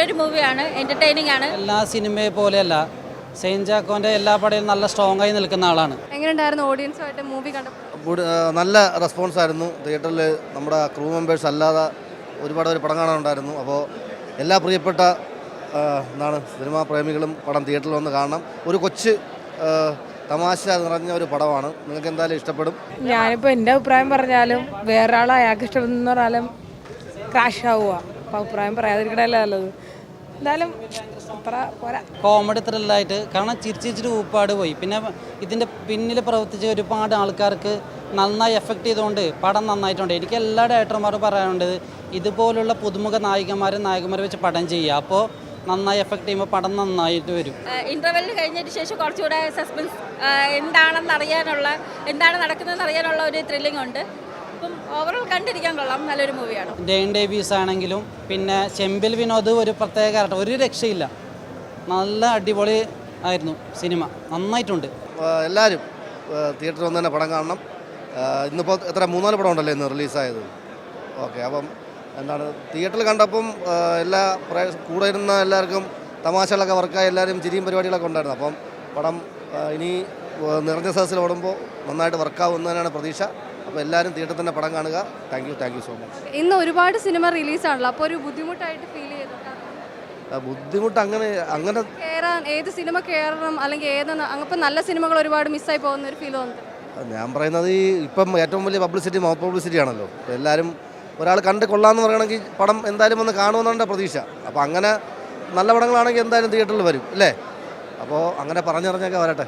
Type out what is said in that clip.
നല്ലൊരു മൂവിയാണ്, എൻ്റർടൈനിങ് ആണ്. എല്ലാ സിനിമയെ പോലെയല്ല, സെയിൻ ജാക്കോൻ്റെ എല്ലാ പടയും നല്ല സ്ട്രോങ് ആയി നിൽക്കുന്ന ആളാണ്. എങ്ങനെയുണ്ടായിരുന്നു ഓഡിയൻസുമായിട്ട് മൂവി കണ്ടപ്പോൾ? നല്ല റെസ്പോൺസ് ആയിരുന്നു. തിയേറ്ററിൽ നമ്മുടെ ക്രൂ മെമ്പേഴ്സ് അല്ലാതെ ഒരുപാട് ഒരു പടം കാണാനുണ്ടായിരുന്നു. അപ്പോൾ എല്ലാ പ്രിയപ്പെട്ട സിനിമാ പ്രേമികളും പടം തിയേറ്ററിൽ വന്ന് കാണണം. ഒരു കൊച്ചു തമാശ നിറഞ്ഞ ഒരു പടമാണ്. നിങ്ങൾക്ക് എന്തായാലും ഇഷ്ടപ്പെടും. ഞാനിപ്പോൾ എൻ്റെ അഭിപ്രായം പറഞ്ഞാലും വേറെ ആൾ അയാൾക്ക് ഇഷ്ടപ്പെടുന്ന പറഞ്ഞാലും ക്രാഷ് ആവുക. അപ്പോൾ അഭിപ്രായം പറയാതിരിക്കണമല്ലോ നല്ലത്. എന്തായാലും അത്ര പോരാ. കോമഡി ത്രില്ലായിട്ട് കാരണം ചിരിച്ചിട്ട് ഊപ്പാട് പോയി. പിന്നെ ഇതിൻ്റെ പിന്നിൽ പ്രവർത്തിച്ച ഒരുപാട് ആൾക്കാർക്ക് നന്നായി എഫക്റ്റ് ചെയ്തുകൊണ്ട് പടം നന്നായിട്ടുണ്ട്. എനിക്ക് എല്ലാ ഡയറക്ടർമാരും പറയാനുണ്ട്, ഇതുപോലുള്ള പുതുമുഖ നായകന്മാരെ വെച്ച് പടം ചെയ്യുക. അപ്പോൾ നന്നായി എഫക്റ്റ് ചെയ്യുമ്പോൾ പടം നന്നായിട്ട് വരും. ഇൻ്റർവെല്ലിന് കഴിഞ്ഞതിന് ശേഷം കുറച്ചുകൂടെ സസ്പെൻസ്, എന്താണ് നടക്കുന്നതെന്ന് അറിയാനുള്ള ഒരു ത്രില്ലിംഗ് ഉണ്ട്. അപ്പം ഓവറോൾ കണ്ടിരിക്കാൻ കൊള്ളാം, നല്ലൊരു മൂവിയാണ്. ഡെയിൻ ഡേവീസ് ആണെങ്കിലും പിന്നെ ചെമ്പിൽ വിനോദ് ഒരു പ്രത്യേക ക്യാരക്ടർ, ഒരു രക്ഷയില്ല. നല്ല അടിപൊളി ആയിരുന്നു സിനിമ, നന്നായിട്ടുണ്ട്. എല്ലാവരും തിയേറ്ററിൽ വന്ന് തന്നെ പടം കാണണം. ഇന്നിപ്പോൾ 3-4 പടം ഉണ്ടല്ലോ ഇന്ന് റിലീസായത്. ഓക്കെ, അപ്പം തിയേറ്ററിൽ കണ്ടപ്പം കൂടെ ഇരുന്ന എല്ലാവർക്കും തമാശകളൊക്കെ വർക്കായി, എല്ലാവരും ചിരിയും പരിപാടികളൊക്കെ ഉണ്ടായിരുന്നു. അപ്പം പടം ഇനി നിറഞ്ഞ സദസ്സിൽ ഓടുമ്പോൾ നന്നായിട്ട് വർക്കാവും എന്നതിനാണ് പ്രതീക്ഷ. അപ്പോൾ എല്ലാവരും തിയേറ്ററിൽ തന്നെ പടം കാണുക. Thank you so much. ഇന്ന് ഒരുപാട് സിനിമ റിലീസാണല്ലോ, അപ്പോൾ ഒരു ബുദ്ധിമുട്ടായിട്ട് ഫീൽ ചെയ്തിട്ടുണ്ടോ? ബുദ്ധിമുട്ട് അങ്ങനെ കയറാൻ, ഏത് സിനിമ കയറണം അല്ലെങ്കിൽ അപ്പോൾ നല്ല സിനിമകൾ ഒരുപാട് മിസ്സായി പോകുന്ന ഒരു ഫീൽ തോന്നുന്നു. ഞാൻ പറയുന്നത് ഇപ്പം ഏറ്റവും വലിയ പബ്ലിസിറ്റി മൗത്ത് പബ്ലിസിറ്റി ആണല്ലോ. എല്ലാവരും ഒരാൾ കണ്ട് കൊള്ളാമെന്ന് പറയണമെങ്കിൽ പടം എന്തായാലും ഒന്ന് കാണുമെന്നാണ് പ്രതീക്ഷ. അപ്പോൾ അങ്ങനെ നല്ല പടങ്ങളാണെങ്കിൽ എന്തായാലും തിയേറ്ററിൽ വരും അല്ലേ? അപ്പോൾ അങ്ങനെ പറഞ്ഞറിഞ്ഞൊക്കെ വരട്ടെ.